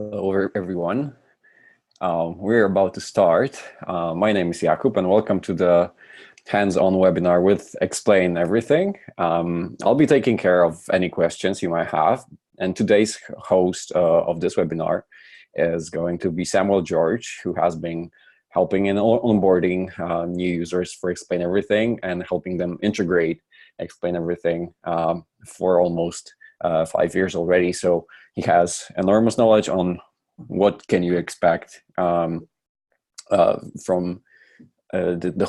Hello, everyone. We're about to start. My name is Jakub, and welcome to the hands-on webinar with Explain Everything. I'll be taking care of any questions you might have. And today's host of this webinar is going to be Samuel George, who has been helping in onboarding new users for Explain Everything and helping them integrate Explain Everything for almost 5 years already. So he has enormous knowledge on what can you expect from the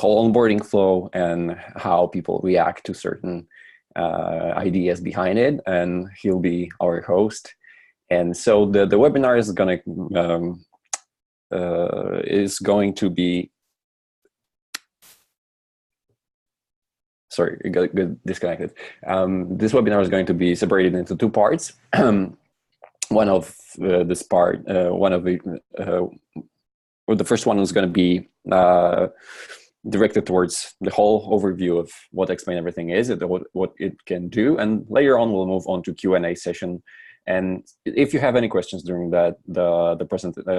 whole onboarding flow and how people react to certain ideas behind it. And he'll be our host. And so the webinar is going to be. Sorry, it got disconnected. This webinar is going to be separated into two parts. One of this part, the first one is going to be directed towards the whole overview of what Explain Everything is, what it can do, and later on we'll move on to Q&A session. And if you have any questions during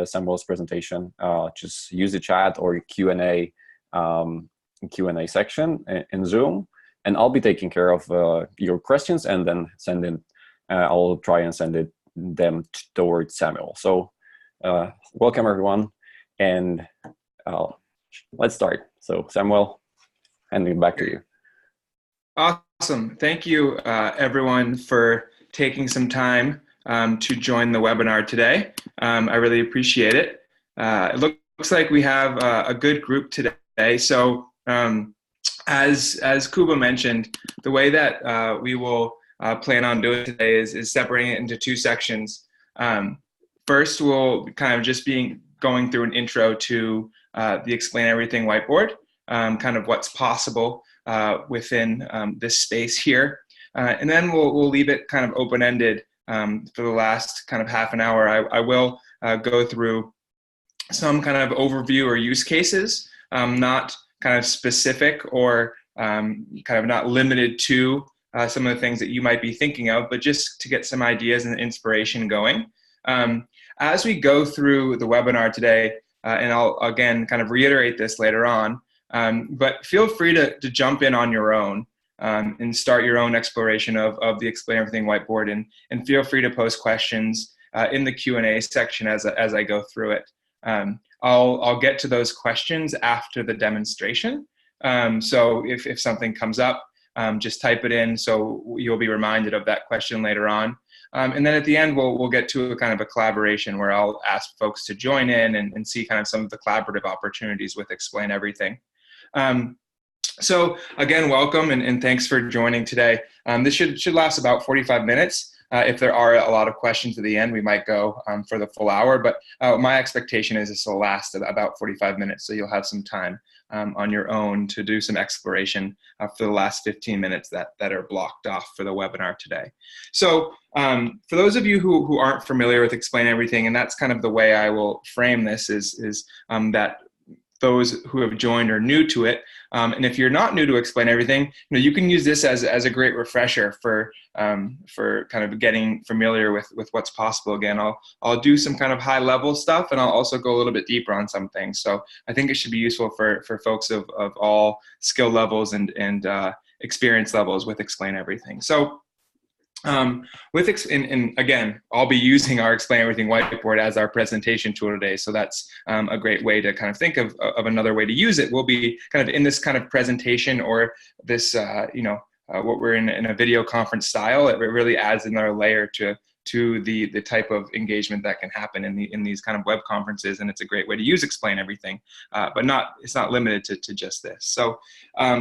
Samuel's presentation, just use the chat or Q&A section in Zoom, and I'll be taking care of your questions and then I'll try and send them towards Samuel. So welcome everyone, and let's start. So Samuel, handing it back to you. Awesome. Thank you everyone for taking some time to join the webinar today. I really appreciate it. It looks like we have a good group today. So as Kuba mentioned, the way that we will plan on doing today is separating it into two sections. First, we'll kind of just be going through an intro to the Explain Everything whiteboard, kind of what's possible within this space here. And then we'll leave it kind of open-ended for the last kind of half an hour. I will go through some kind of overview or use cases, not kind of specific or kind of not limited to some of the things that you might be thinking of, but just to get some ideas and inspiration going. As we go through the webinar today, and I'll again kind of reiterate this later on, but feel free to jump in on your own and start your own exploration of the Explain Everything whiteboard, and feel free to post questions in the Q&A section as I go through it. I'll get to those questions after the demonstration. So if something comes up, just type it in so you'll be reminded of that question later on. And then at the end, we'll get to a kind of a collaboration where I'll ask folks to join in and see kind of some of the collaborative opportunities with Explain Everything. So again, welcome and thanks for joining today. This should last about 45 minutes. If there are a lot of questions at the end, we might go for the full hour, but my expectation is this will last about 45 minutes, so you'll have some time on your own to do some exploration for the last 15 minutes that are blocked off for the webinar today. So for those of you who aren't familiar with Explain Everything, and that's kind of the way I will frame this, is that those who have joined are new to it. And if you're not new to Explain Everything, you can use this as a great refresher for kind of getting familiar with what's possible. Again, I'll do some kind of high level stuff, and I'll also go a little bit deeper on some things. So I think it should be useful for folks of all skill levels and experience levels with Explain Everything. So and again, I'll be using our Explain Everything whiteboard as our presentation tool today. So that's a great way to kind of think of another way to use it. We'll be kind of in this kind of presentation or this, what we're in a video conference style. It really adds another layer to the type of engagement that can happen in these kind of web conferences. And it's a great way to use Explain Everything, but it's not limited to just this. So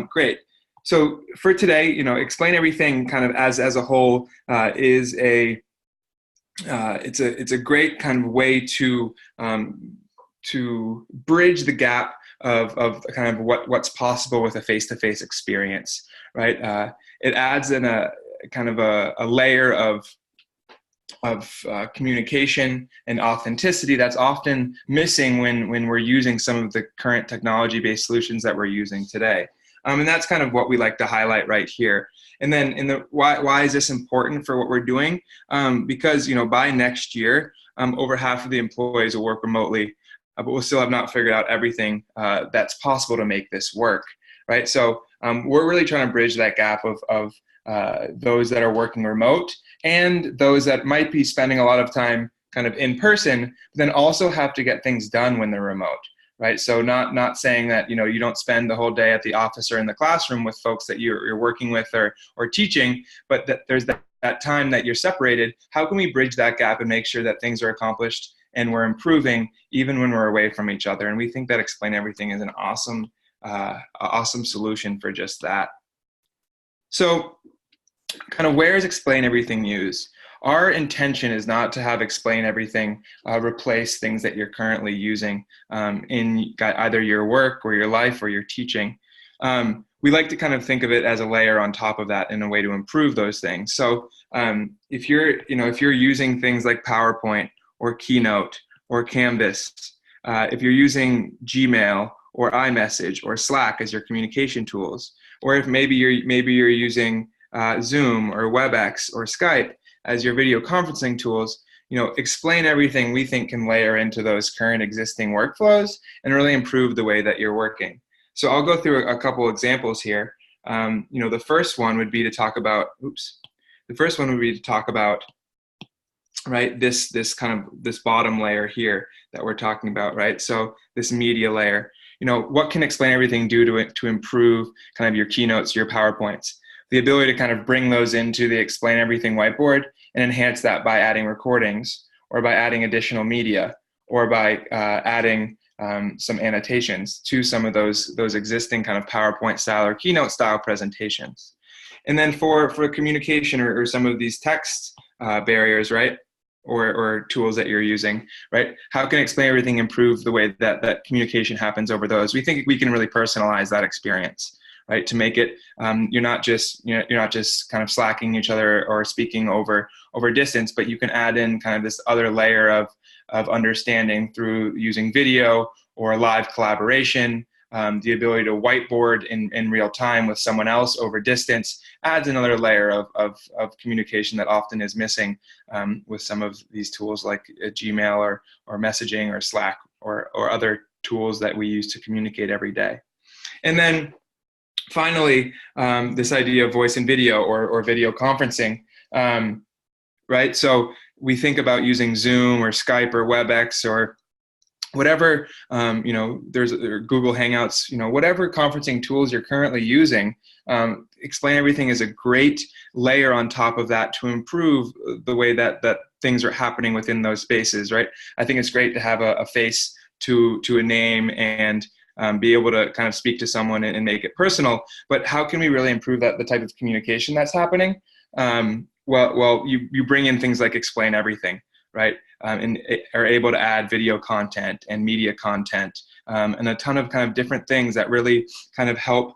great. So for today, Explain Everything kind of as a whole is it's a great kind of way to bridge the gap of kind of what's possible with a face-to-face experience, right? It adds in a kind of a layer of communication and authenticity that's often missing when we're using some of the current technology-based solutions that we're using today. And that's kind of what we like to highlight right here. And then why is this important for what we're doing? Because, by next year, over half of the employees will work remotely, but we'll still have not figured out everything that's possible to make this work, right? So we're really trying to bridge that gap of those that are working remote and those that might be spending a lot of time kind of in person, but then also have to get things done when they're remote, right? So not saying that, you don't spend the whole day at the office or in the classroom with folks that you're working with or teaching, but that there's that time that you're separated. How can we bridge that gap and make sure that things are accomplished and we're improving even when we're away from each other? And we think that Explain Everything is an awesome solution for just that. So kind of where is Explain Everything used? Our intention is not to have Explain Everything replace things that you're currently using in either your work or your life or your teaching. We like to kind of think of it as a layer on top of that in a way to improve those things. So if you're using things like PowerPoint or Keynote or Canvas, if you're using Gmail or iMessage or Slack as your communication tools, or if maybe you're using Zoom or WebEx or Skype as your video conferencing tools, Explain Everything we think can layer into those current existing workflows and really improve the way that you're working. So I'll go through a couple examples here. The first one would be to talk about, right, this bottom layer here that we're talking about, right? So this media layer, what can Explain Everything do to improve kind of your keynotes, your PowerPoints? The ability to kind of bring those into the Explain Everything whiteboard and enhance that by adding recordings or by adding additional media or by adding some annotations to some of those existing kind of PowerPoint style or Keynote style presentations. And then for communication or some of these text barriers, right? Or tools that you're using, right? How can Explain Everything improve the way that communication happens over those? We think we can really personalize that experience, right? To make it, you're not just kind of slacking each other or speaking over distance, but you can add in kind of this other layer of understanding through using video or live collaboration. The ability to whiteboard in real time with someone else over distance adds another layer of communication that often is missing with some of these tools like Gmail or messaging or Slack or other tools that we use to communicate every day. And then finally, this idea of voice and video or video conferencing, right? So we think about using Zoom or Skype or WebEx or whatever, there's Google Hangouts, whatever conferencing tools you're currently using, Explain Everything is a great layer on top of that to improve the way that things are happening within those spaces, right? I think it's great to have a face to a name and be able to kind of speak to someone and make it personal, but how can we really improve the type of communication that's happening? Well, you bring in things like Explain Everything, right? And are able to add video content and media content and a ton of kind of different things that really kind of help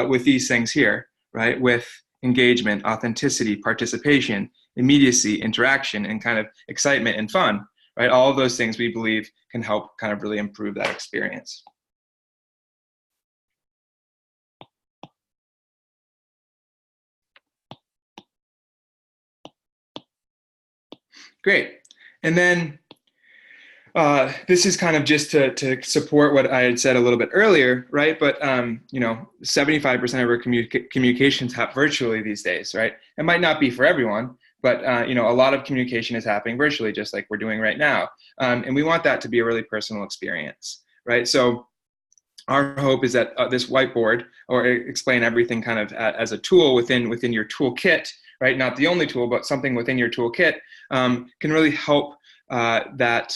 with these things here, right? With engagement, authenticity, participation, immediacy, interaction, and kind of excitement and fun, right? All of those things we believe can help kind of really improve that experience. Great. And then this is kind of just to support what I had said a little bit earlier, right? But 75% of our communications happen virtually these days, right? It might not be for everyone, but a lot of communication is happening virtually, just like we're doing right now. And we want that to be a really personal experience, right? So our hope is that this whiteboard or Explain Everything kind of as a tool within your toolkit, right? Not the only tool, but something within your toolkit can really help that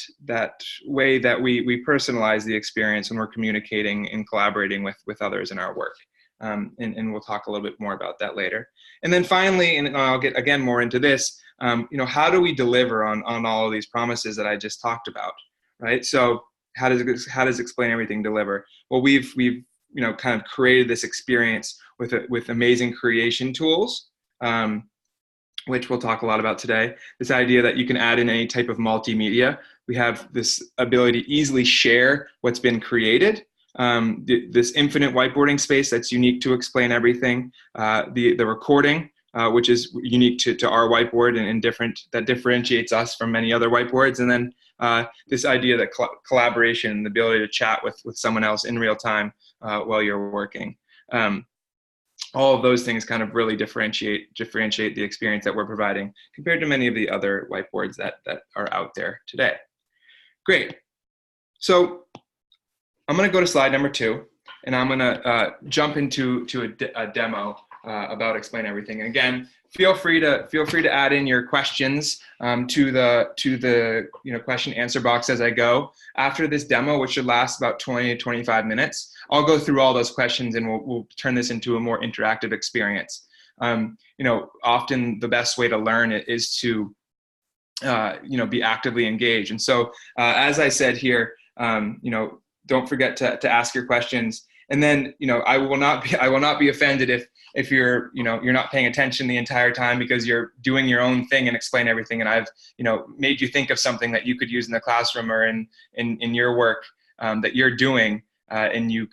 way that we personalize the experience when we're communicating and collaborating with others in our work. And we'll talk a little bit more about that later. And then finally, and I'll get again more into this, how do we deliver on all of these promises that I just talked about, right? So how does Explain Everything deliver? Well, we've kind of created this experience with amazing creation tools, which we'll talk a lot about today. This idea that you can add in any type of multimedia. We have this ability to easily share what's been created, this infinite whiteboarding space that's unique to Explain Everything, the recording, which is unique to our whiteboard and different, that differentiates us from many other whiteboards, and then this idea that collaboration, the ability to chat with someone else in real time while you're working. All of those things kind of really differentiate the experience that we're providing compared to many of the other whiteboards that are out there today. Great. So I'm going to go to slide number 2, and I'm going to jump into a demo about Explain Everything. And again, feel free to add in your questions to the question answer box as I go. After this demo, which should last about 20 to 25 minutes, I'll go through all those questions and we'll turn this into a more interactive experience. Often the best way to learn it is to be actively engaged. And so as I said here, don't forget to ask your questions. And then, I will not be offended if you're not paying attention the entire time because you're doing your own thing and Explain Everything. And I've, made you think of something that you could use in the classroom or in your work that you're doing. And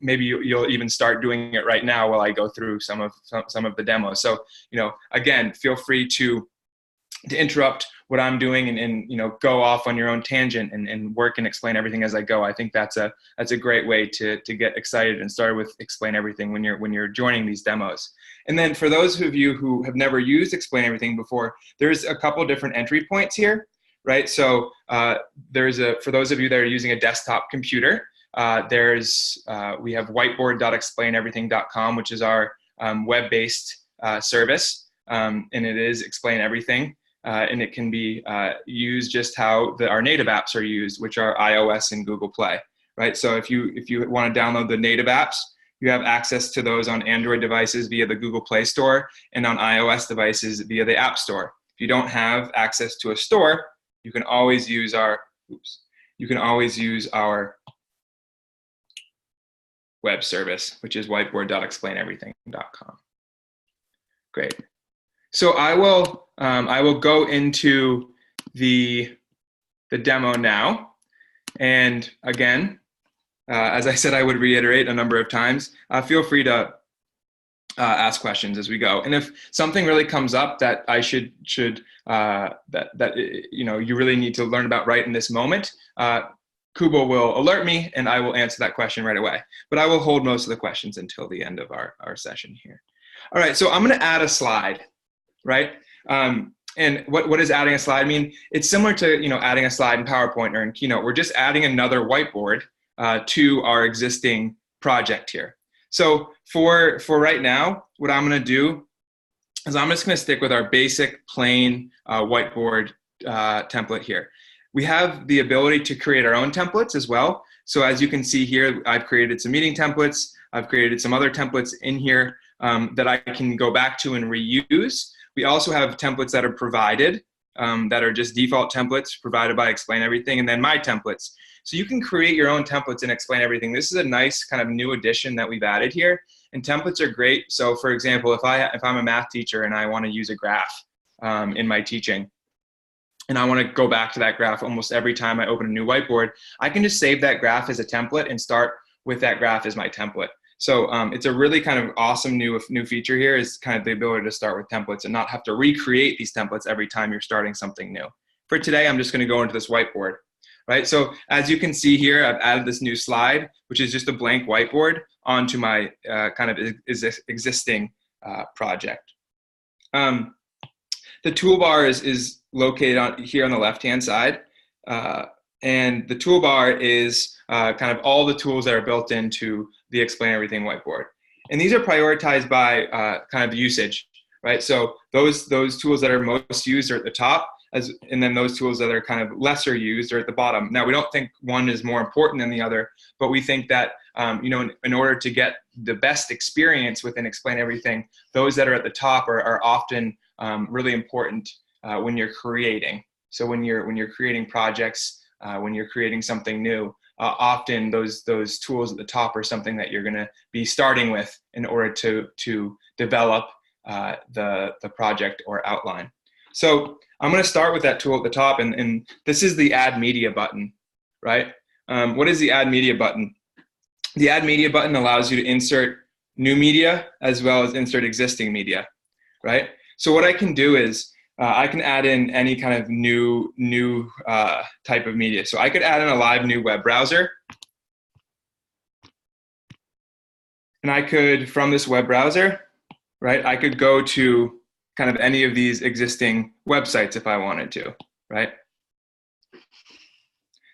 maybe you'll even start doing it right now while I go through some of the demos. So, again, feel free to interrupt what I'm doing and go off on your own tangent and work and Explain Everything as I go. I think that's a great way to get excited and start with Explain Everything when you're joining these demos. And then for those of you who have never used Explain Everything before, there's a couple different entry points here, right? So for those of you that are using a desktop computer, we have whiteboard.explaineverything.com, which is our web-based service, and it is Explain Everything. And it can be used just how our native apps are used, which are iOS and Google Play, right? So if you want to download the native apps, you have access to those on Android devices via the Google Play Store and on iOS devices via the App Store. If you don't have access to a store, you can always use our web service, which is whiteboard.explaineverything.com. Great. So I will go into the demo now. And again, as I said, I would reiterate a number of times, feel free to ask questions as we go. And if something really comes up that I should you really need to learn about right in this moment, Kubo will alert me and I will answer that question right away. But I will hold most of the questions until the end of our session here. All right, so I'm going to add a slide. Right? And what does adding a slide mean? It's similar to adding a slide in PowerPoint or in Keynote. We're just adding another whiteboard to our existing project here. So for right now, what I'm going to do is I'm just going to stick with our basic plain whiteboard template here. We have the ability to create our own templates as well. So as you can see here, I've created some meeting templates. I've created some other templates in here that I can go back to and reuse. We also have templates that are provided, that are just default templates provided by Explain Everything, and then my templates. So you can create your own templates and Explain Everything. This is a nice kind of new addition that we've added here, and templates are great. So for example, if I'm a math teacher and I want to use a graph in my teaching, and I want to go back to that graph almost every time I open a new whiteboard, I can just save that graph as a template and start with that graph as my template. So it's a really kind of awesome new feature here is kind of the ability to start with templates and not have to recreate these templates every time you're starting something new. For today, I'm just going to go into this whiteboard, right? So as you can see here, I've added this new slide, which is just a blank whiteboard onto my kind of existing project. The toolbar is located here on the left-hand side. And the toolbar is kind of all the tools that are built into the Explain Everything whiteboard. And these are prioritized by kind of usage, right? So those tools that are most used are at the top, and then those tools that are kind of lesser used are at the bottom. Now, we don't think one is more important than the other, but we think that, in order to get the best experience within Explain Everything, those that are at the top are often really important when you're creating. So when you're creating projects, when you're creating something new, often those tools at the top are something that you're going to be starting with in order to develop the project or outline. So I'm going to start with that tool at the top, and this is the Add Media button, right? What is the Add Media button? The Add Media button allows you to insert new media as well as insert existing media, right? So what I can do is I can add in any kind of new type of media. So I could add in a live new web browser. And I could, from this web browser, right, I could go to kind of any of these existing websites if I wanted to, right?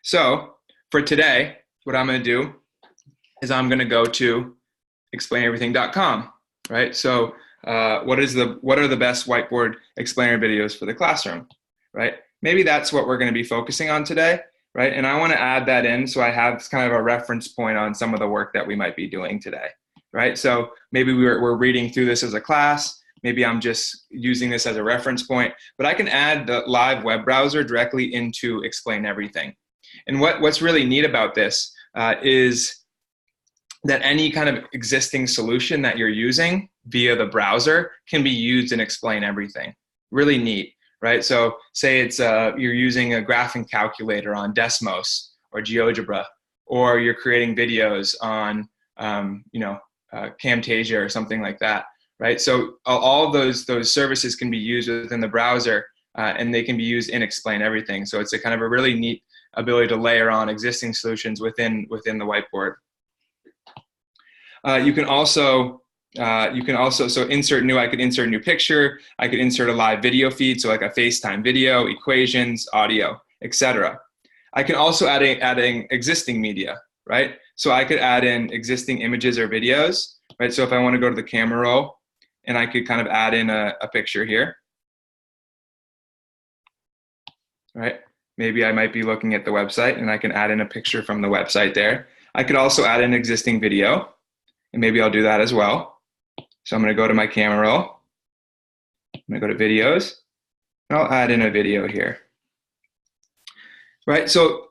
So for today, what I'm going to do is I'm going to go to explaineverything.com, right? So what are the best whiteboard explainer videos for the classroom, right? Maybe that's what we're going to be focusing on today, right? And I want to add that in so I have kind of a reference point on some of the work that we might be doing today, right? So maybe we're reading through this as a class. Maybe I'm just using this as a reference point, but I can add the live web browser directly into Explain Everything. And what's really neat about this is that any kind of existing solution that you're using via the browser can be used in Explain Everything. Really neat, right? So say it's you're using a graphing calculator on Desmos or GeoGebra, or you're creating videos on Camtasia or something like that, right? So all of those services can be used within the browser, and they can be used in Explain Everything. So it's a kind of a really neat ability to layer on existing solutions within the whiteboard. You can also so insert new. I could insert a new picture. I could insert a live video feed, so like a FaceTime video, equations, audio, etc. I can also adding existing media, right? So I could add in existing images or videos, right? So if I want to go to the camera roll, and I could kind of add in a picture here, right? Maybe I might be looking at the website, and I can add in a picture from the website there. I could also add in existing video, and maybe I'll do that as well. So I'm going to go to my camera roll. I'm going to go to videos, and I'll add in a video here. Right, so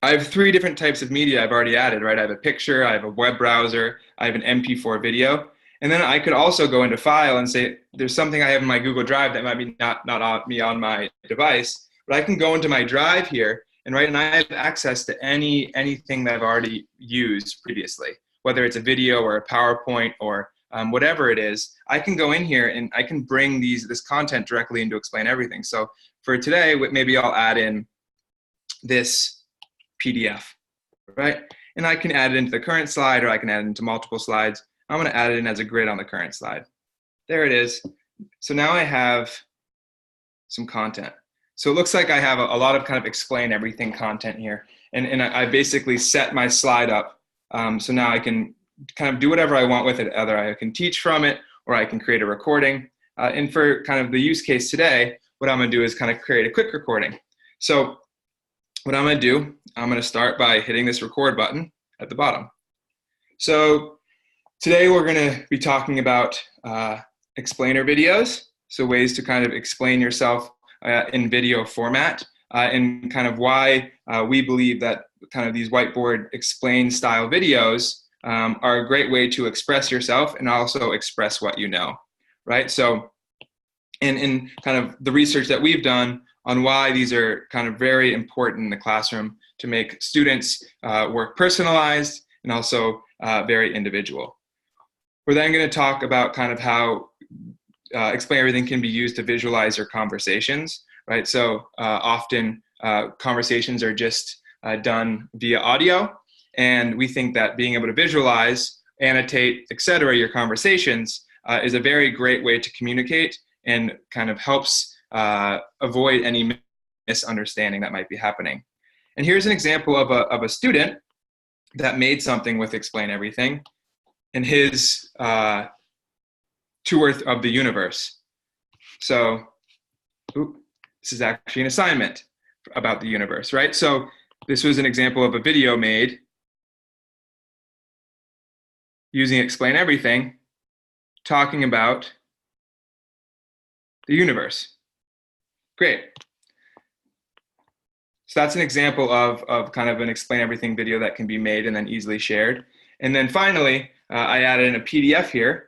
I have 3 different types of media I've already added, right? I have a picture, I have a web browser, I have an MP4 video, and then I could also go into File and say, there's something I have in my Google Drive that might be not on my device, but I can go into my Drive here, and I have access to anything that I've already used previously, whether it's a video or a PowerPoint or whatever it is. I can go in here and I can bring this content directly into Explain Everything. So for today, maybe I'll add in this PDF, right? And I can add it into the current slide, or I can add it into multiple slides. I'm going to add it in as a grid on the current slide. There it is. So now I have some content. So it looks like I have a lot of kind of Explain Everything content here. And I basically set my slide up. So now I can kind of do whatever I want with it. Either I can teach from it, or I can create a recording. And for kind of the use case today, what I'm going to do is kind of create a quick recording. So what I'm going to do, I'm going to start by hitting this record button at the bottom. So today we're going to be talking about explainer videos, so ways to kind of explain yourself in video format, and kind of why we believe that kind of these whiteboard explain style videos are a great way to express yourself and also express what you know, right? So in kind of the research that we've done on why these are kind of very important in the classroom to make students work personalized and also very individual. We're then going to talk about kind of how Explain Everything can be used to visualize your conversations, right? So often conversations are just done via audio, and we think that being able to visualize, annotate, etc., your conversations is a very great way to communicate and kind of helps avoid any misunderstanding that might be happening. And here's an example of a student that made something with Explain Everything in his tour of the universe. So this is actually an assignment about the universe, right? So this was an example of a video made using Explain Everything, talking about the universe. Great. So that's an example of kind of an Explain Everything video that can be made and then easily shared. And then finally, I added in a PDF here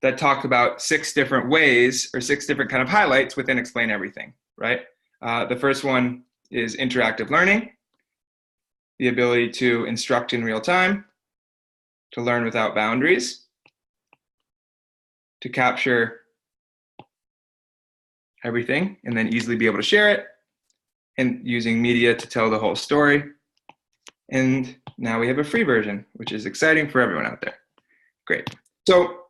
that talked about 6 different ways or 6 different kind of highlights within Explain Everything, right? The first one is interactive learning. the ability to instruct in real time, to learn without boundaries, to capture everything and then easily be able to share it, and using media to tell the whole story. And now we have a free version, which is exciting for everyone out there. Great. So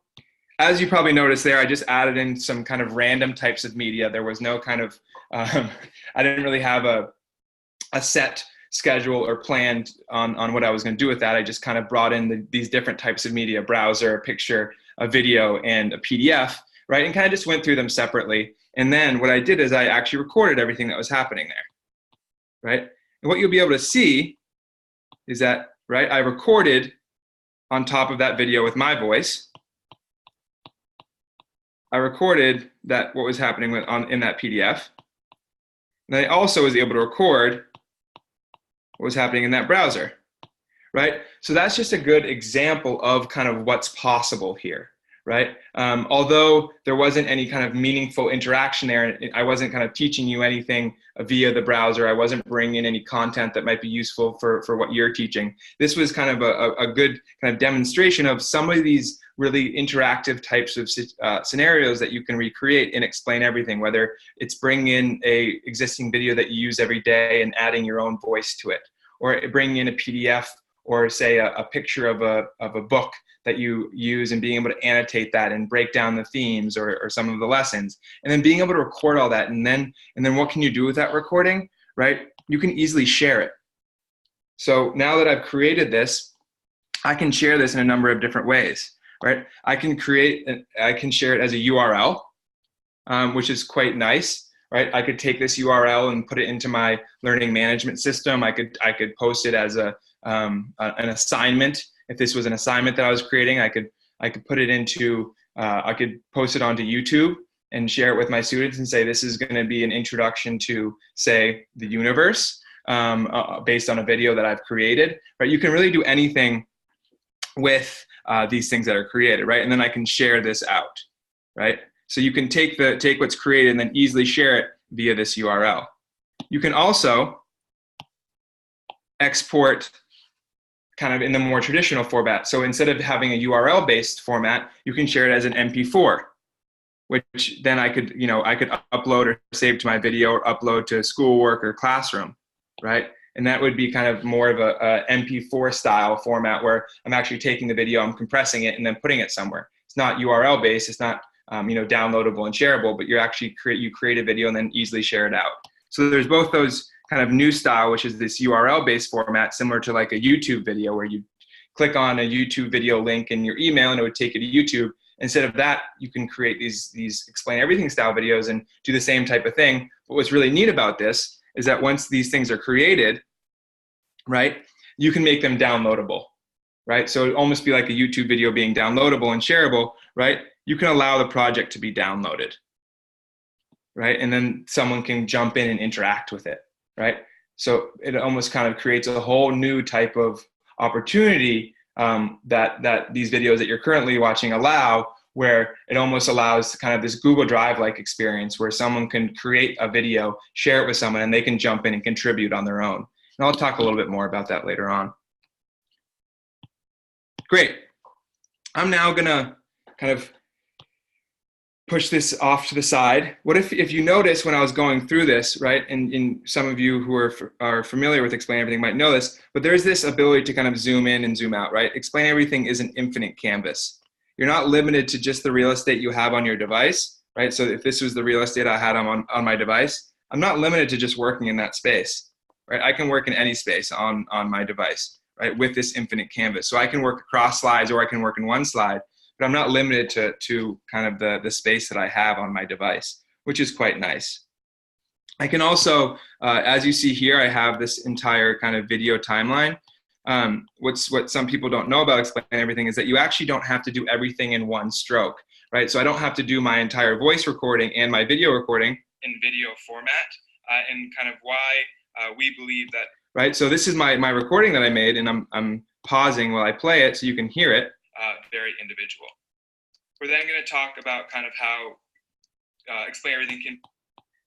as you probably noticed there, I just added in some kind of random types of media. There was no kind of, I didn't really have a set schedule or planned on what I was going to do with that. I just kind of brought in these different types of media: browser, a picture, a video, and a PDF, right? And kind of just went through them separately. And then what I did is I actually recorded everything that was happening there, right? And what you'll be able to see is that, right, I recorded on top of that video with my voice. I recorded that what was happening in that PDF. And I also was able to record what was happening in that browser, right? So that's just a good example of kind of what's possible here, right? Although there wasn't any kind of meaningful interaction there, I wasn't kind of teaching you anything via the browser. I wasn't bringing in any content that might be useful for what you're teaching. This was kind of a good kind of demonstration of some of these really interactive types of scenarios that you can recreate and explain everything, whether it's bringing in a existing video that you use every day and adding your own voice to it, or bringing in a PDF, or say a picture of a book that you use and being able to annotate that and break down the themes or some of the lessons, and then being able to record all that. And then what can you do with that recording, right? You can easily share it. So now that I've created this, I can share this in a number of different ways, right? I can share it as a URL, which is quite nice, right? I could take this URL and put it into my learning management system. I could post it as an assignment. If this was an assignment that I was creating, I could put it into, I could post it onto YouTube and share it with my students and say, this is going to be an introduction to, say, the universe, based on a video that I've created, right? You can really do anything with these things that are created, right? And then I can share this out, right? So you can take what's created and then easily share it via this URL. You can also export kind of in the more traditional format. So instead of having a URL-based format, you can share it as an MP4, which then I could upload or save to my video or upload to schoolwork or classroom, right? And that would be kind of more of a MP4 style format where I'm actually taking the video, I'm compressing it, and then putting it somewhere. It's not URL based, it's not downloadable and shareable, but you create a video and then easily share it out. So there's both those kind of new style, which is this URL-based format, similar to like a YouTube video where you click on a YouTube video link in your email and it would take you to YouTube. Instead of that, you can create these explain everything style videos and do the same type of thing. But what's really neat about this is that once these things are created, right, you can make them downloadable, right? So it'd almost be like a YouTube video being downloadable and shareable, right? You can allow the project to be downloaded, right? And then someone can jump in and interact with it, right? So it almost kind of creates a whole new type of opportunity that these videos that you're currently watching allow, where it almost allows kind of this Google Drive-like experience where someone can create a video, share it with someone, and they can jump in and contribute on their own. And I'll talk a little bit more about that later on. Great. I'm now gonna kind of push this off to the side. What if you notice when I was going through this, right, and some of you who are familiar with Explain Everything might know this, but there's this ability to kind of zoom in and zoom out, right? Explain Everything is an infinite canvas. You're not limited to just the real estate you have on your device, right? So if this was the real estate I had on my device, I'm not limited to just working in that space, right? I can work in any space on my device, right, with this infinite canvas. So I can work across slides or I can work in one slide, but I'm not limited to kind of the space that I have on my device, which is quite nice. I can also, as you see here, I have this entire kind of video timeline. What some people don't know about Explain Everything is that you actually don't have to do everything in one stroke, right? So I don't have to do my entire voice recording and my video recording in video format, and kind of why we believe that, right? So this is my recording that I made, and I'm pausing while I play it so you can hear it. Very individual. We're then going to talk about kind of how Explain Everything can,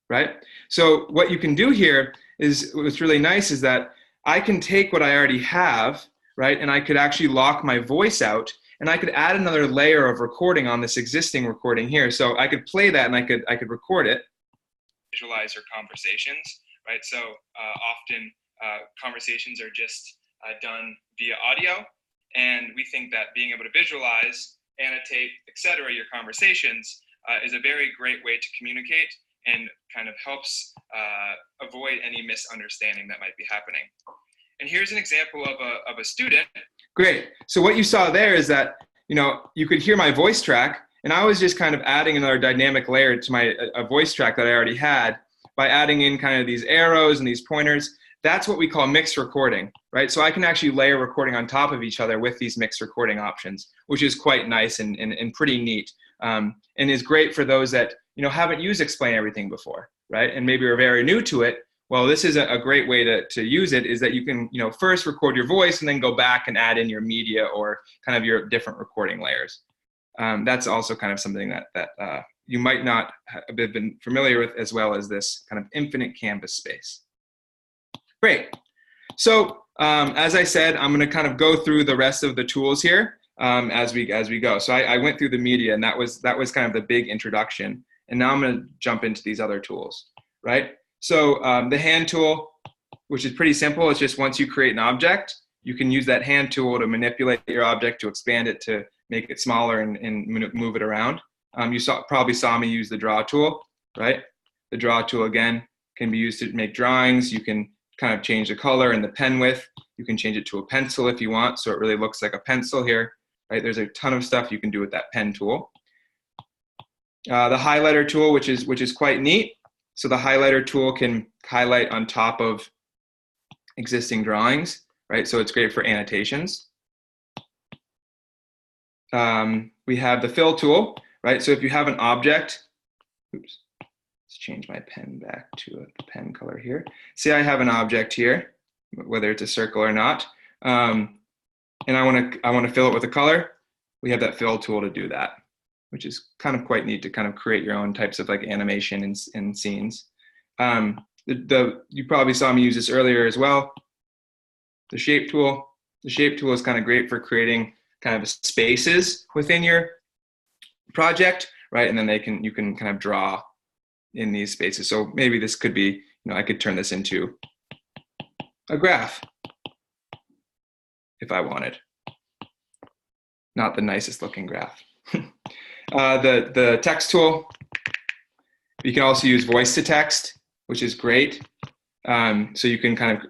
right? So what you can do here is, what's really nice is that I can take what I already have, right, and I could actually lock my voice out, and I could add another layer of recording on this existing recording here. So I could play that, and I could record it. Visualize your conversations, right? So often conversations are just done via audio, and we think that being able to visualize, annotate, etc., your conversations is a very great way to communicate and kind of helps avoid any misunderstanding that might be happening. And here's an example of a student. Great. So what you saw there is that, you could hear my voice track, and I was just kind of adding another dynamic layer to my a voice track that I already had by adding in kind of these arrows and these pointers. That's what we call mixed recording, right? So I can actually layer recording on top of each other with these mixed recording options, which is quite nice and pretty neat, and is great for those that haven't used Explain Everything before, right? And maybe are very new to it. Well, this is a great way to use it, is that you can first record your voice and then go back and add in your media or kind of your different recording layers. That's also kind of something that you might not have been familiar with, as well as this kind of infinite canvas space. Great. So as I said, I'm going to kind of go through the rest of the tools here as we go. So I went through the media, and that was kind of the big introduction. And now I'm going to jump into these other tools, right? So the hand tool, which is pretty simple. It's just once you create an object, you can use that hand tool to manipulate your object, to expand it, to make it smaller and move it around. You probably saw me use the draw tool, right? The draw tool, again, can be used to make drawings. You can kind of change the color and the pen width. You can change it to a pencil if you want, so it really looks like a pencil here, right? There's a ton of stuff you can do with that pen tool. The highlighter tool, which is quite neat. So the highlighter tool can highlight on top of existing drawings, right? So it's great for annotations. We have the fill tool, right? So if you have an object, oops, let's change my pen back to a pen color here. Say I have an object here, whether it's a circle or not, and I want to fill it with a color. We have that fill tool to do that, which is kind of quite neat to kind of create your own types of like animation and scenes. You probably saw me use this earlier as well. The shape tool. The shape tool is kind of great for creating kind of spaces within your project, right? And then you can kind of draw in these spaces. So maybe this could be, I could turn this into a graph if I wanted. Not the nicest looking graph. The text tool, you can also use voice to text, which is great. So you can kind of,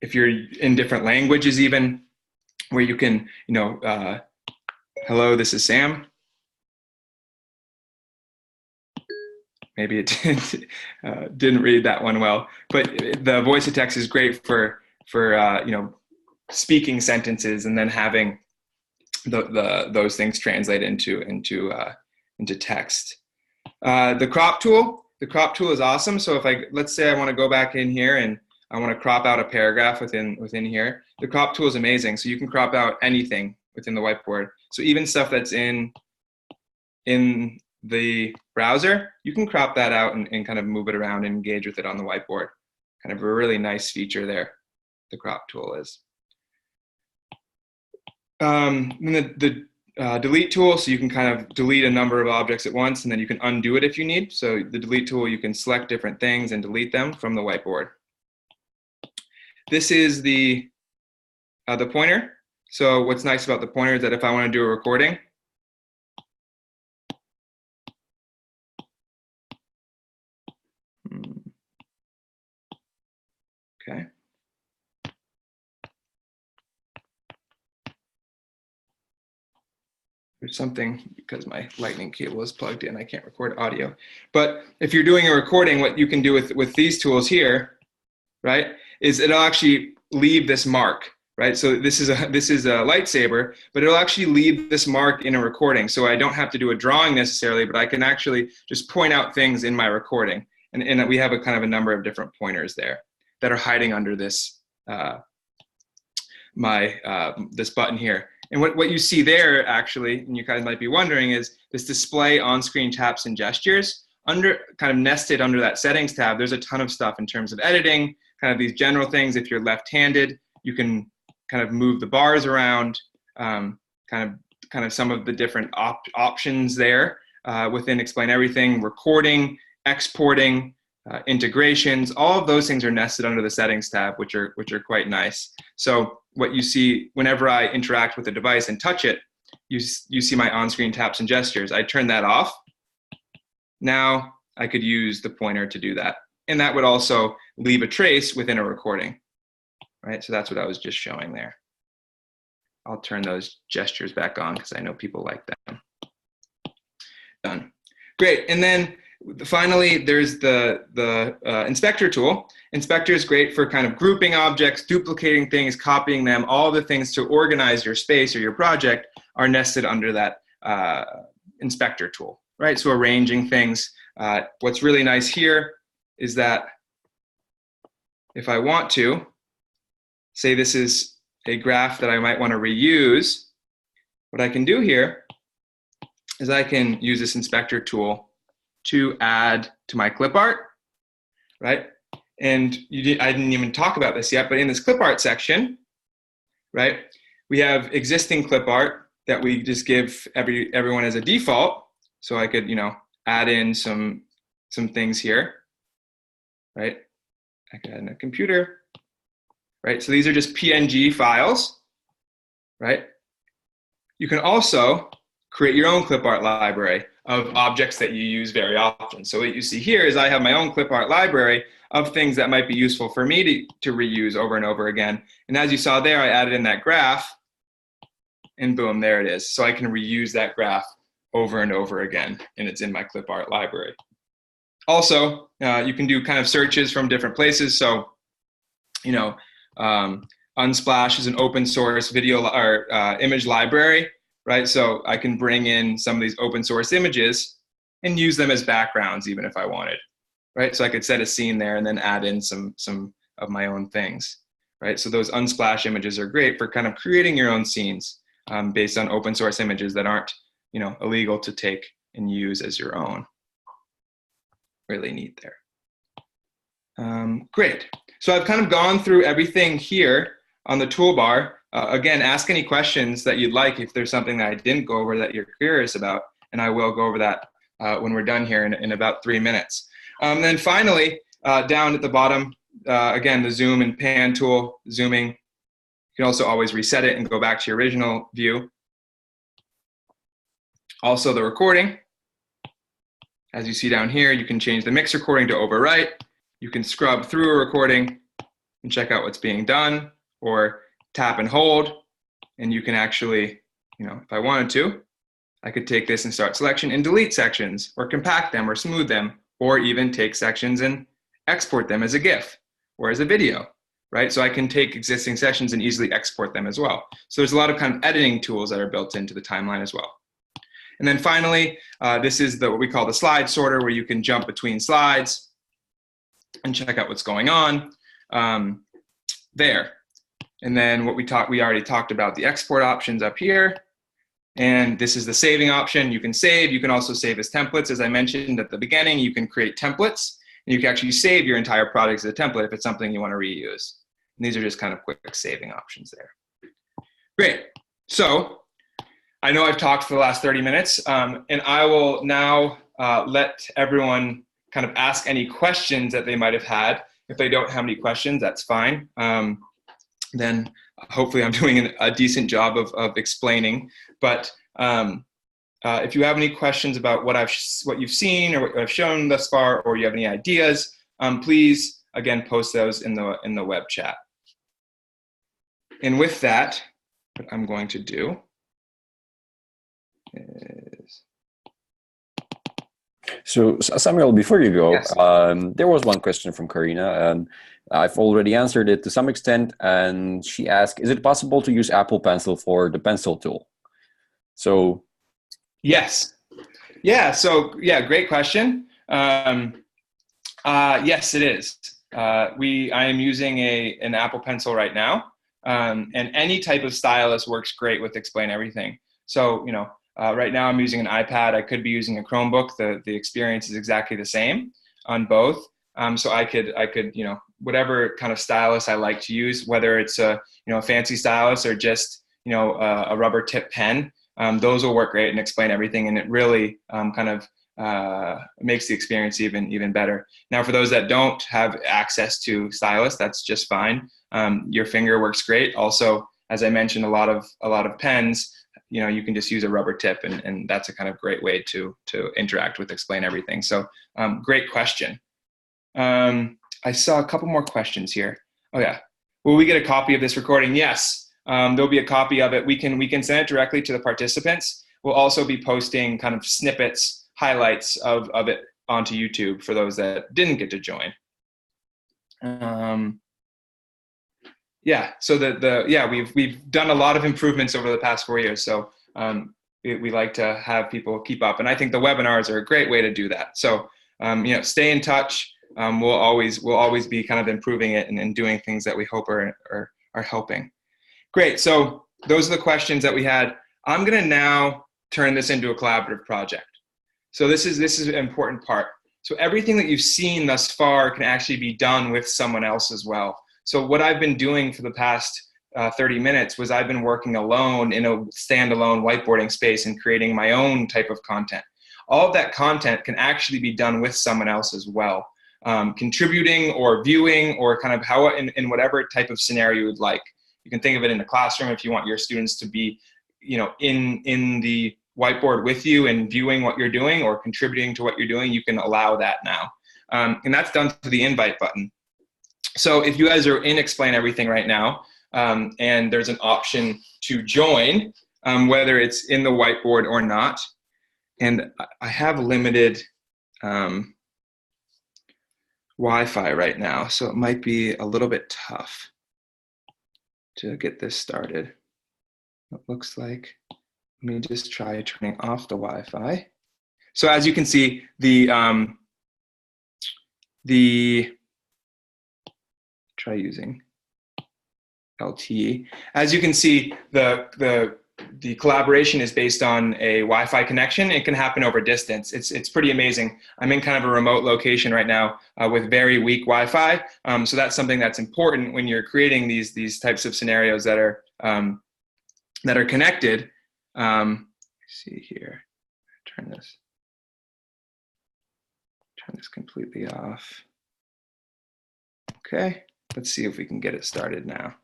if you're in different languages even, where you can, hello, this is Sam. Maybe it didn't read that one well, but the voice to text is great for speaking sentences and then having those things translate into text. The crop tool is awesome. So if let's say I want to go back in here and I want to crop out a paragraph within here, the crop tool is amazing. So you can crop out anything within the whiteboard. So even stuff that's in the browser, you can crop that out and kind of move it around and engage with it on the whiteboard. Kind of a really nice feature there, the crop tool is. The delete tool, so you can kind of delete a number of objects at once, and then you can undo it if you need. So the delete tool, you can select different things and delete them from the whiteboard. This is the pointer. So what's nice about the pointer is that if I want to do a recording, okay. There's something, because my lightning cable is plugged in, I can't record audio. But if you're doing a recording, what you can do with these tools here, right, is it'll actually leave this mark, right? So this is a lightsaber, but it'll actually leave this mark in a recording. So I don't have to do a drawing necessarily, but I can actually just point out things in my recording. And we have a kind of a number of different pointers there that are hiding under this this button here. And what you see there, actually, and you guys might be wondering, is this display on-screen taps and gestures. Kind of nested under that settings tab, there's a ton of stuff in terms of editing, kind of these general things. If you're left-handed, you can kind of move the bars around, kind of some of the different options there within Explain Everything, recording, exporting, integrations. All of those things are nested under the Settings tab, which are quite nice. So what you see whenever I interact with the device and touch it, you see my on-screen taps and gestures. I turn that off. Now I could use the pointer to do that. And that would also leave a trace within a recording, right? So that's what I was just showing there. I'll turn those gestures back on because I know people like them. Done. Great. And then finally, there's the inspector tool. Inspector is great for kind of grouping objects, duplicating things, copying them. All the things to organize your space or your project are nested under that inspector tool, right? So arranging things. What's really nice here is that if I want to, say this is a graph that I might want to reuse, what I can do here is I can use this inspector tool to add to my clip art, right? And I didn't even talk about this yet, but in this clip art section, right, we have existing clip art that we just give everyone as a default. So I could, add in some things here, right? I could add in a computer, right? So these are just PNG files, right? You can also create your own clip art library of objects that you use very often. So what you see here is I have my own clip art library of things that might be useful for me to reuse over and over again. And as you saw there, I added in that graph, and boom, there it is. So I can reuse that graph over and over again, and it's in my clip art library. Also, you can do kind of searches from different places. So, Unsplash is an open source video or image library, right? So I can bring in some of these open source images and use them as backgrounds even if I wanted, right? So I could set a scene there and then add in some of my own things, right? So those Unsplash images are great for kind of creating your own scenes based on open source images that aren't, illegal to take and use as your own. Really neat there. Great. So I've kind of gone through everything here on the toolbar. Again, ask any questions that you'd like if there's something that I didn't go over that you're curious about, and I will go over that when we're done here in about 3 minutes. Then finally, down at the bottom, again, the zoom and pan tool, zooming. You can also always reset it and go back to your original view. Also the recording. As you see down here, you can change the mix recording to overwrite. You can scrub through a recording and check out what's being done, or tap and hold, and you can actually, if I wanted to, I could take this and start selection and delete sections, or compact them, or smooth them, or even take sections and export them as a GIF or as a video, right? So I can take existing sections and easily export them as well. So there's a lot of kind of editing tools that are built into the timeline as well. And then finally, this is what we call the slide sorter, where you can jump between slides and check out what's going on there. And then we already talked about the export options up here. And this is the saving option. You can save. You can also save as templates. As I mentioned at the beginning, you can create templates, and you can actually save your entire project as a template if it's something you want to reuse. And these are just kind of quick saving options there. Great. So I know I've talked for the last 30 minutes, and I will now let everyone kind of ask any questions that they might have had. If they don't have any questions, that's fine. Then hopefully I'm doing a decent job of explaining. But if you have any questions about what you've seen or what I've shown thus far, or you have any ideas, please again post those in the web chat. And with that, what I'm going to do is. So Samuel, before you go, Yes. There was one question from Karina, and I've already answered it to some extent. And she asked, is it possible to use Apple Pencil for the pencil tool? So. Yes. Yeah. So yeah, great question. Yes, it is. I am using an Apple Pencil right now, and any type of stylus works great with Explain Everything. So right now I'm using an iPad. I could be using a Chromebook. The experience is exactly the same on both. So I could whatever kind of stylus I like to use, whether it's a fancy stylus or just a rubber tip pen. Those will work great and explain everything, and it really kind of makes the experience even better. Now, for those that don't have access to stylus, that's just fine. Your finger works great. Also, as I mentioned, a lot of pens, you can just use a rubber tip, and that's a kind of great way to interact with Explain Everything. So great question. I saw a couple more questions here. Oh yeah. Will we get a copy of this recording? Yes. There'll be a copy of it. We can send it directly to the participants. We'll also be posting kind of snippets, highlights of it onto YouTube for those that didn't get to join. Yeah, so we've done a lot of improvements over the past 4 years. So we like to have people keep up, and I think the webinars are a great way to do that. So stay in touch. We'll always be kind of improving it and doing things that we hope are helping. Great. So those are the questions that we had. I'm going to now turn this into a collaborative project. So this is an important part. So everything that you've seen thus far can actually be done with someone else as well. So what I've been doing for the past 30 minutes was I've been working alone in a standalone whiteboarding space and creating my own type of content. All of that content can actually be done with someone else as well, contributing or viewing or kind of how in whatever type of scenario you would like. You can think of it in the classroom if you want your students to be, in the whiteboard with you and viewing what you're doing or contributing to what you're doing. You can allow that now, and that's done through the invite button. So if you guys are in Explain Everything right now, and there's an option to join, whether it's in the whiteboard or not, and I have limited Wi-Fi right now, so it might be a little bit tough to get this started. It looks like, let me just try turning off the Wi-Fi. So as you can see, try using LTE. As you can see, the collaboration is based on a Wi-Fi connection. It can happen over distance. It's pretty amazing. I'm in kind of a remote location right now with very weak Wi-Fi. So that's something that's important when you're creating these types of scenarios that are connected. Let's see here. Turn this completely off. Okay. Let's see if we can get it started now.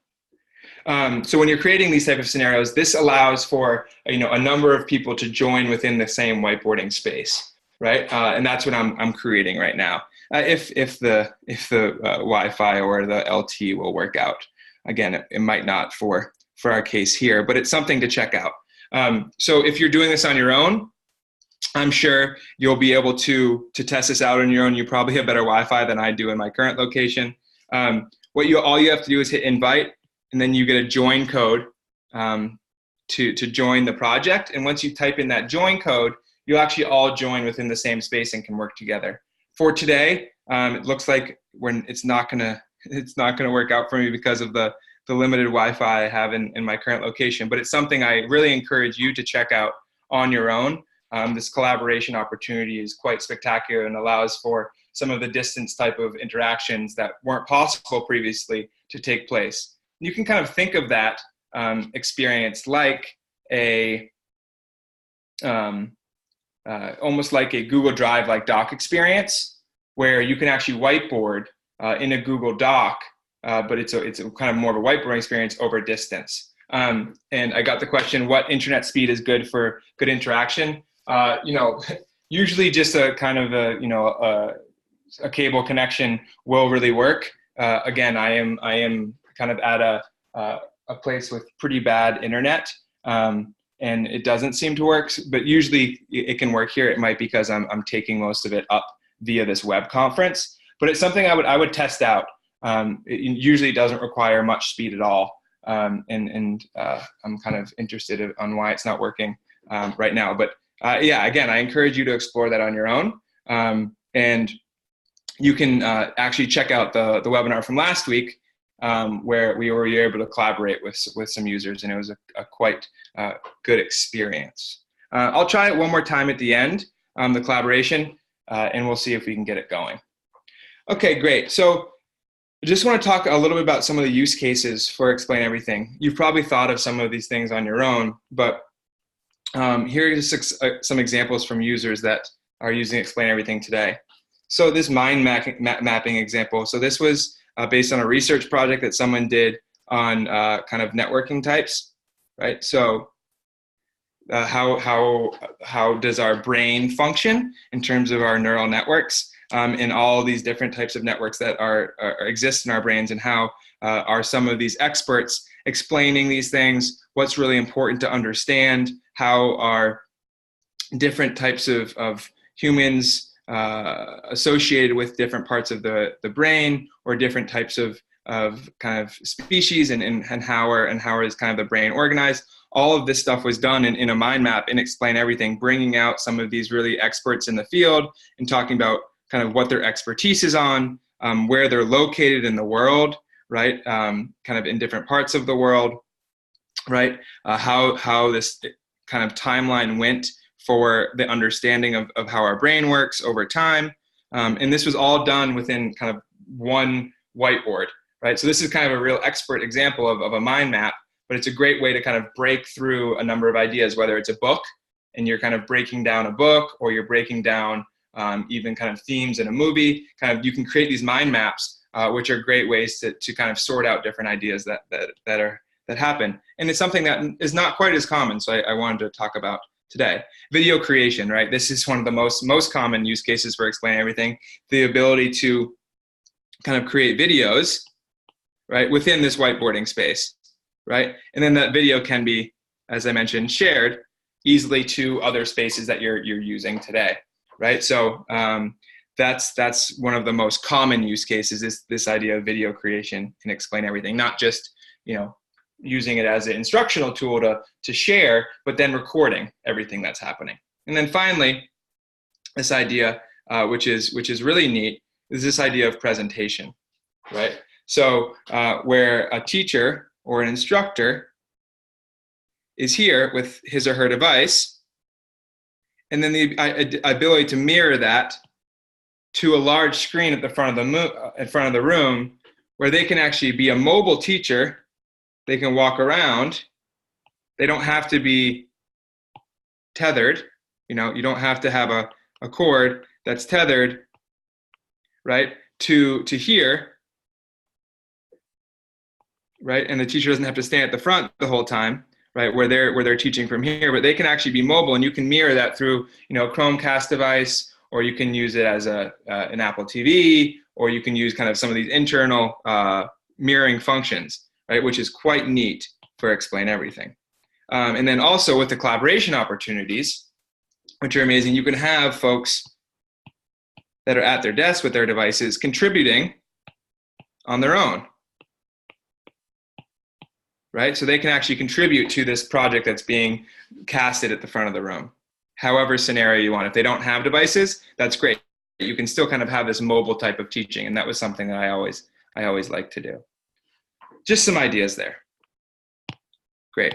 So when you're creating these type of scenarios, this allows for a number of people to join within the same whiteboarding space, right? And that's what I'm creating right now. If the Wi-Fi or the LTE will work out. Again, it might not for our case here, but it's something to check out. So if you're doing this on your own, I'm sure you'll be able to test this out on your own. You probably have better Wi-Fi than I do in my current location. All you have to do is hit invite, and then you get a join code to join the project. And once you type in that join code, you'll actually all join within the same space and can work together. For today, it looks like it's not gonna work out for me because of the limited Wi-Fi I have in my current location. But it's something I really encourage you to check out on your own. This collaboration opportunity is quite spectacular and allows for some of the distance type of interactions that weren't possible previously to take place. You can kind of think of that experience like almost like a Google Drive like doc experience, where you can actually whiteboard in a Google Doc, but it's a kind of more of a whiteboarding experience over distance. And I got the question, what internet speed is good for good interaction? Usually just a kind of a cable connection will really work. Again, I am kind of at a place with pretty bad internet, and it doesn't seem to work. But usually it can work here. It might be because I'm taking most of it up via this web conference. But it's something I would test out. It usually doesn't require much speed at all, and I'm kind of interested on why it's not working right now. But yeah, again, I encourage you to explore that on your own. And you can actually check out the webinar from last week where we were able to collaborate with some users, and it was a quite good experience. I'll try it one more time at the end, the collaboration, and we'll see if we can get it going. Okay, great. So I just want to talk a little bit about some of the use cases for Explain Everything. You've probably thought of some of these things on your own, but here are just some examples from users that are using Explain Everything today. So this mind mapping example, so this was based on a research project that someone did on kind of networking types, right? So how does our brain function in terms of our neural networks in all these different types of networks that exist in our brains, and how are some of these experts explaining these things, what's really important to understand, how are different types of humans associated with different parts of the brain, or different types of kind of species, and how is kind of the brain organized. All of this stuff was done in a mind map in Explain Everything, bringing out some of these really experts in the field and talking about kind of what their expertise is on, where they're located in the world, right? Kind of in different parts of the world, right? How this kind of timeline went for the understanding of how our brain works over time. And this was all done within kind of one whiteboard, right? So this is kind of a real expert example of a mind map, but it's a great way to kind of break through a number of ideas, whether it's a book and you're kind of breaking down a book, or you're breaking down even kind of themes in a movie. Kind of, you can create these mind maps, which are great ways to kind of sort out different ideas that happen. And it's something that is not quite as common, so I wanted to talk about today. Video creation, right? This is one of the most common use cases for Explain Everything. The ability to kind of create videos, right, within this whiteboarding space, right? And then that video can be, as I mentioned, shared easily to other spaces that you're using today, right? So that's one of the most common use cases, is this idea of video creation and Explain Everything, not just, using it as an instructional tool to share, but then recording everything that's happening. And then finally, this idea, which is really neat, is this idea of presentation, right? So where a teacher or an instructor is here with his or her device, and then the ability to mirror that to a large screen at the front of the room, where they can actually be a mobile teacher. They can walk around. They don't have to be tethered. You don't have to have a cord that's tethered, right, to here, right? And the teacher doesn't have to stand at the front the whole time, right, where they're teaching from here, but they can actually be mobile, and you can mirror that through, a Chromecast device, or you can use it as an Apple TV, or you can use kind of some of these internal mirroring functions, right, which is quite neat for Explain Everything. And then also with the collaboration opportunities, which are amazing, you can have folks that are at their desk with their devices contributing on their own, right? So they can actually contribute to this project that's being casted at the front of the room, however scenario you want. If they don't have devices, that's great. You can still kind of have this mobile type of teaching, and that was something that I always like to do. Just some ideas there. Great.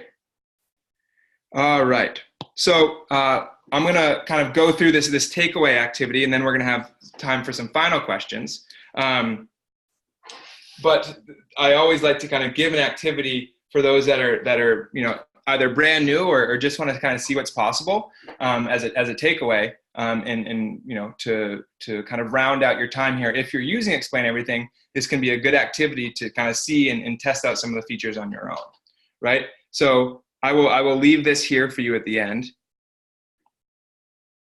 All right. So I'm going to kind of go through this takeaway activity, and then we're going to have time for some final questions. But I always like to kind of give an activity for those that are either brand new or just want to kind of see what's possible as a takeaway, and to kind of round out your time here. If you're using Explain Everything, this can be a good activity to kind of see and test out some of the features on your own, right? So I will leave this here for you at the end,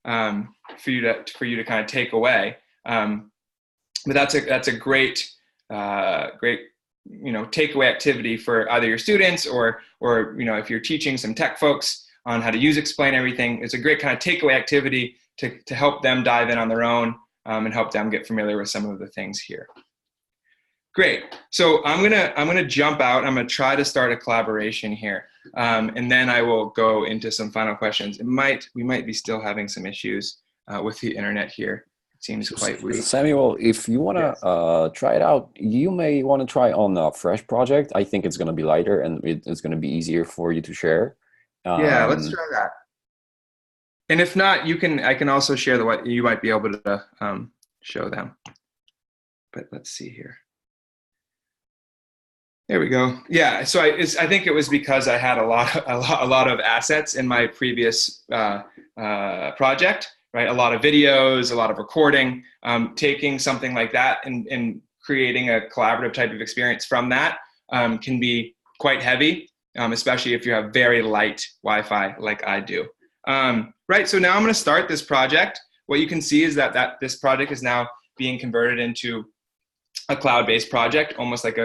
for you to kind of take away. But that's a great takeaway activity for either your students or if you're teaching some tech folks on how to use Explain Everything. It's a great kind of takeaway activity to help them dive in on their own, and help them get familiar with some of the things here. Great. So I'm gonna jump out. I'm gonna try to start a collaboration here, and then I will go into some final questions. We might be still having some issues with the internet here. It seems quite weak. Samuel, if you want to try it out, you may want to try on a fresh project. I think it's going to be lighter, and it's going to be easier for you to share. Yeah, let's try that. And if not, I can also share what you might be able to show them. But let's see here. There we go. Yeah. So I think it was because I had a lot of assets in my previous project, right? A lot of videos, a lot of recording. Taking something like that and creating a collaborative type of experience from that can be quite heavy, especially if you have very light Wi-Fi like I do. Right. So now I'm going to start this project. What you can see is that this project is now being converted into a cloud-based project, almost like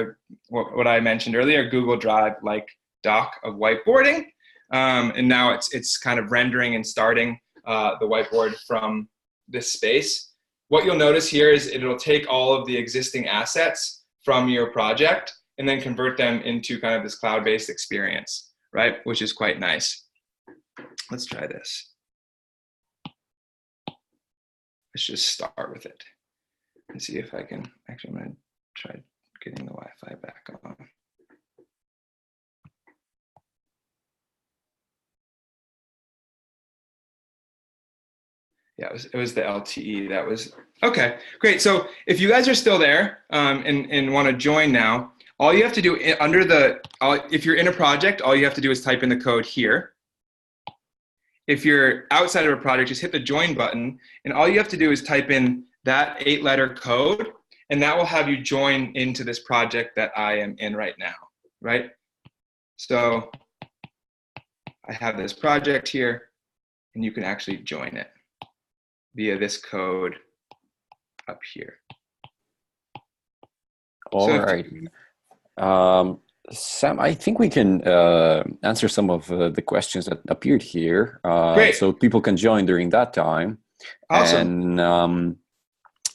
what I mentioned earlier, Google Drive-like doc of whiteboarding. And now it's kind of rendering and starting the whiteboard from this space. What you'll notice here is it'll take all of the existing assets from your project and then convert them into kind of this cloud-based experience, right? Which is quite nice. Let's try this. Let's just start with it and see if I can, actually I'm gonna try getting the Wi-Fi back on. Yeah, it was the LTE. That was, okay, great. So if you guys are still there and want to join now, all you have to do if you're in a project, all you have to do is type in the code here. If you're outside of a project, just hit the join button, and all you have to do is type in that 8-letter code, and that will have you join into this project that I am in right now, right? So I have this project here, and you can actually join it via this code up here. All right. Sam, I think we can answer some of the questions that appeared here. Great. So people can join during that time. Awesome. And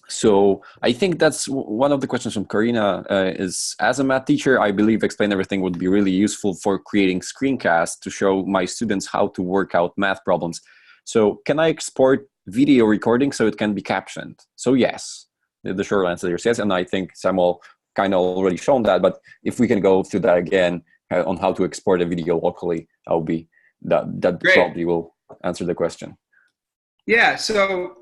so I think that's one of the questions from Karina is, as a math teacher, I believe Explain Everything would be really useful for creating screencasts to show my students how to work out math problems. So can I export video recording so it can be captioned? So yes, the short answer is yes. And I think Samuel kind of already shown that, but if we can go through that again on how to export a video locally, that probably will answer the question. Yeah, so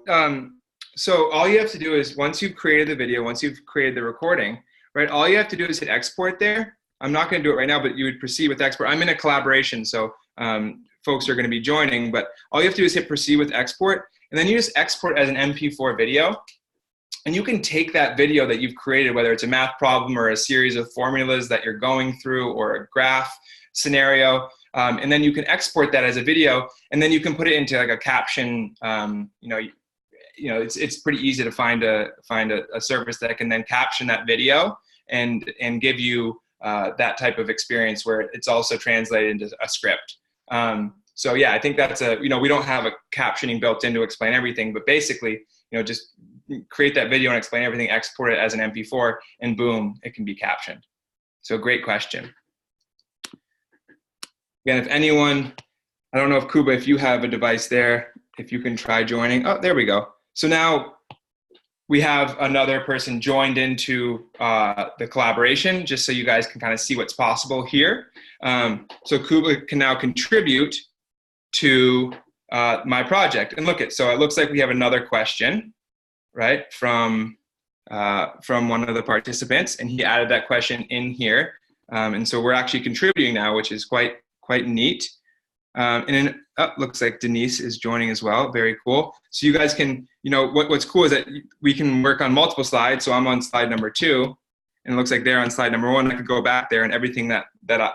all you have to do is, once you've created the video, once you've created the recording, right, all you have to do is hit export there. I'm not going to do it right now, but you would proceed with export. I'm in a collaboration, so folks are going to be joining, but all you have to do is hit proceed with export, and then you just export as an MP4 video. And you can take that video that you've created, whether it's a math problem or a series of formulas that you're going through or a graph scenario, and then you can export that as a video, and then you can put it into like a caption. It's pretty easy to find a service that can then caption that video and give you that type of experience where it's also translated into a script. So yeah, I think that's we don't have a captioning built in to Explain Everything, but basically, just create that video and Explain Everything, export it as an MP4, and boom, it can be captioned. So great question. Again, if anyone, I don't know if Kuba, if you have a device there, if you can try joining. Oh, there we go. So now we have another person joined into the collaboration, just so you guys can kind of see what's possible here. So Kuba can now contribute to my project. And so it looks like we have another question, right, from one of the participants, and he added that question in here. And so we're actually contributing now, which is quite neat. And then looks like Denise is joining as well. Very cool. So you guys can, what's cool is that we can work on multiple slides. So I'm on slide number 2, and it looks like they're on slide number 1. I could go back there, and everything that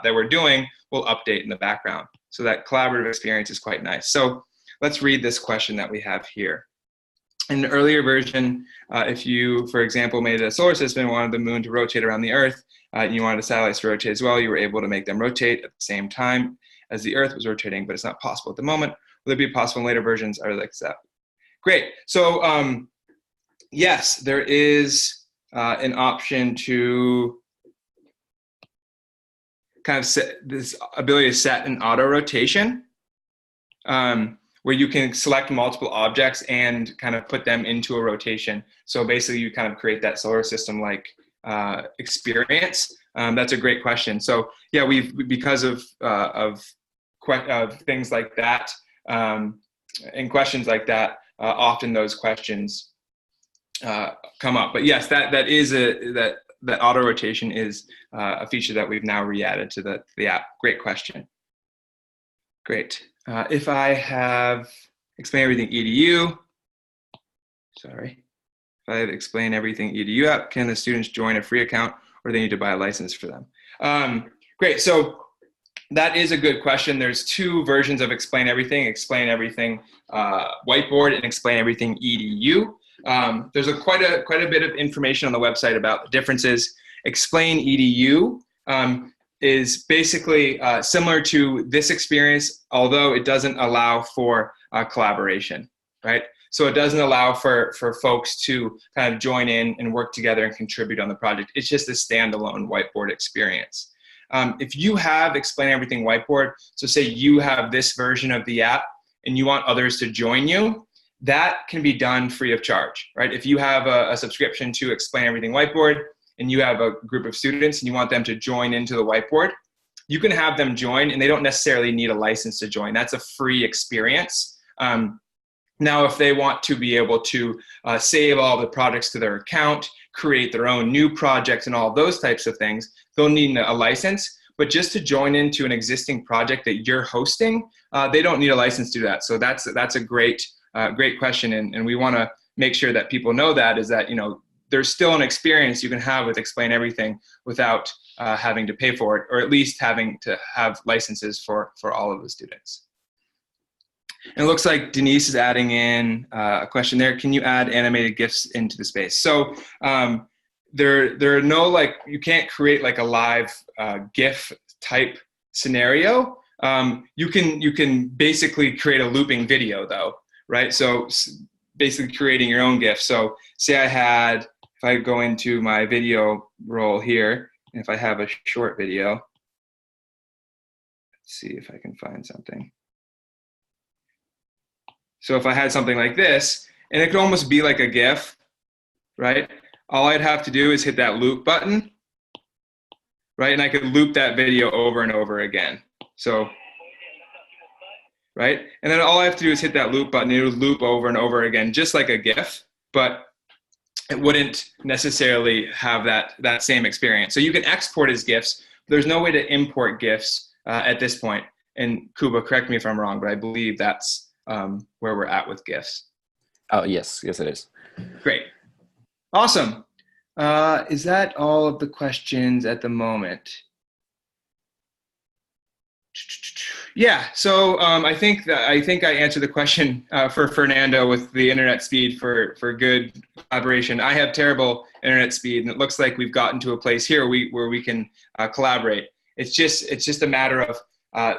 we're doing will update in the background. So that collaborative experience is quite nice. So let's read this question that we have here. In an earlier version, if you, for example, made a solar system and wanted the moon to rotate around the Earth, and you wanted the satellites to rotate as well, you were able to make them rotate at the same time as the Earth was rotating, but it's not possible at the moment. Will it be possible in later versions? I really like that. Great. So yes, there is an option to kind of set this ability to set an auto rotation, where you can select multiple objects and kind of put them into a rotation. So basically you kind of create that solar system like experience. That's a great question. So yeah, because of things like that and questions like that, often those questions come up. But yes, that that auto rotation is a feature that we've now re-added to the app. Great question. Great. If I have explain everything edu, sorry. If I have explain everything edu app, can the students join a free account or they need to buy a license for them? Great. So that is a good question. There's two versions of explain everything whiteboard and explain everything edu. There's quite a bit of information on the website about the differences. Explain edu is basically similar to this experience, although it doesn't allow for collaboration, right? So it doesn't allow for folks to kind of join in and work together and contribute on the project. It's just a standalone whiteboard experience. If you have Explain Everything Whiteboard, so say you have this version of the app and you want others to join you, that can be done free of charge, right? If you have a subscription to Explain Everything Whiteboard and you have a group of students and you want them to join into the whiteboard, you can have them join and they don't necessarily need a license to join. That's a free experience. Now, if they want to be able to save all the projects to their account, create their own new projects and all those types of things, they'll need a license. But just to join into an existing project that you're hosting, they don't need a license to do that. So that's a great question. And we want to make sure that people know that is that, there's still an experience you can have with Explain Everything without having to pay for it, or at least having to have licenses for all of the students. And it looks like Denise is adding in a question there. Can you add animated GIFs into the space? So there are no, you can't create like a live GIF type scenario. You can basically create a looping video though, right? So basically creating your own GIF. So say if I go into my video roll here, and if I have a short video, let's see if I can find something. So if I had something like this, and it could almost be like a GIF, right? All I'd have to do is hit that loop button, right? And I could loop that video over and over again. So, right? And then all I have to do is hit that loop button. It would loop over and over again, just like a GIF, but it wouldn't necessarily have that same experience. So you can export as GIFs, but there's no way to import GIFs at this point. And Kuba, correct me if I'm wrong, but I believe that's where we're at with GIFs. Oh, yes, it is. Great. Awesome. Is that all of the questions at the moment? Yeah, so I think I answered the question for Fernando with the internet speed for good collaboration. I have terrible internet speed, and it looks like we've gotten to a place here where we can collaborate. It's just a matter of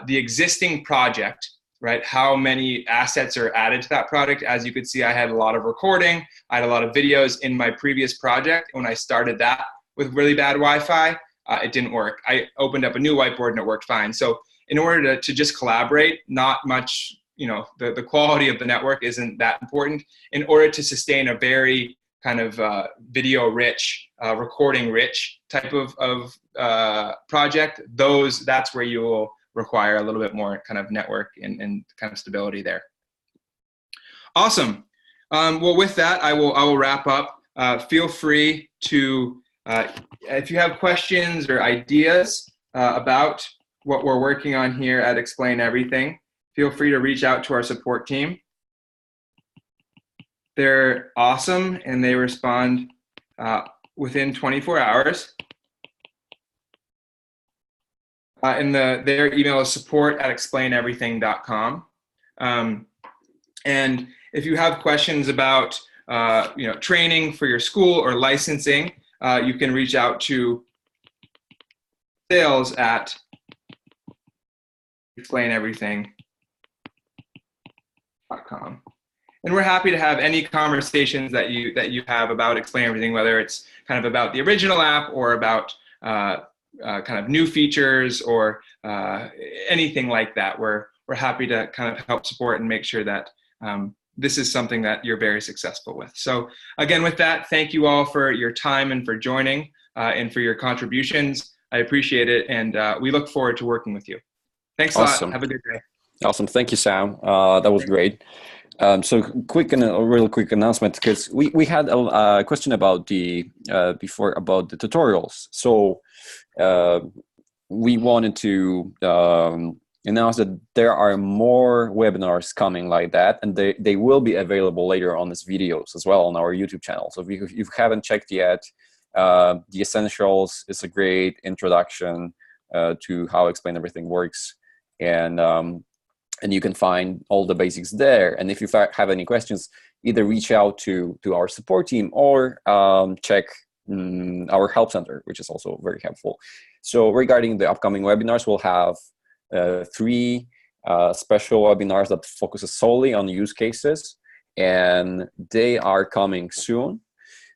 the existing project, right? How many assets are added to that project? As you could see, I had a lot of recording. I had a lot of videos in my previous project. When I started that with really bad Wi-Fi, it didn't work. I opened up a new whiteboard and it worked fine. So in order to just collaborate, not much, the quality of the network isn't that important. In order to sustain a very kind of video-rich, recording-rich type of project, that's where you will require a little bit more kind of network and kind of stability there. Awesome. Well, with that, I will wrap up. Feel free to, if you have questions or ideas about what we're working on here at Explain Everything, feel free to reach out to our support team. They're awesome and they respond within 24 hours. And their email is support@explaineverything.com. And if you have questions about training for your school or licensing, you can reach out to sales@explaineverything.com. And we're happy to have any conversations that you have about Explain Everything, whether it's kind of about the original app or about kind of new features or anything like that. We're happy to kind of help support and make sure that this is something that you're very successful with. So again, with that, thank you all for your time and for joining and for your contributions. I appreciate it, and we look forward to working with you. Thanks a lot. Have a good day. Awesome. Thank you, Sam. That was great. So quick and a real quick announcement, because we had a question about the before about the tutorials. So uh, we wanted to announce that there are more webinars coming like that, and they will be available later on as videos as well on our YouTube channel. So if you haven't checked yet, the Essentials is a great introduction to how Explain Everything works, and you can find all the basics there. And if you have any questions, either reach out to our support team or check our help center, which is also very helpful. So regarding the upcoming webinars, we'll have 3 special webinars that focuses solely on use cases, and they are coming soon.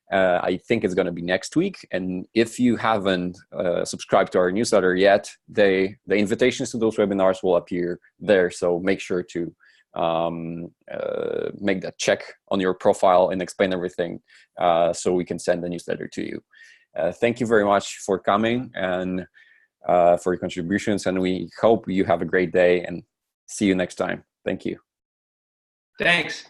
I think it's going to be next week. And if you haven't subscribed to our newsletter yet, the invitations to those webinars will appear there. So make sure to make that check on your profile and Explain Everything so we can send the newsletter to you. Thank you very much for coming and for your contributions. And we hope you have a great day and see you next time. Thank you. Thanks.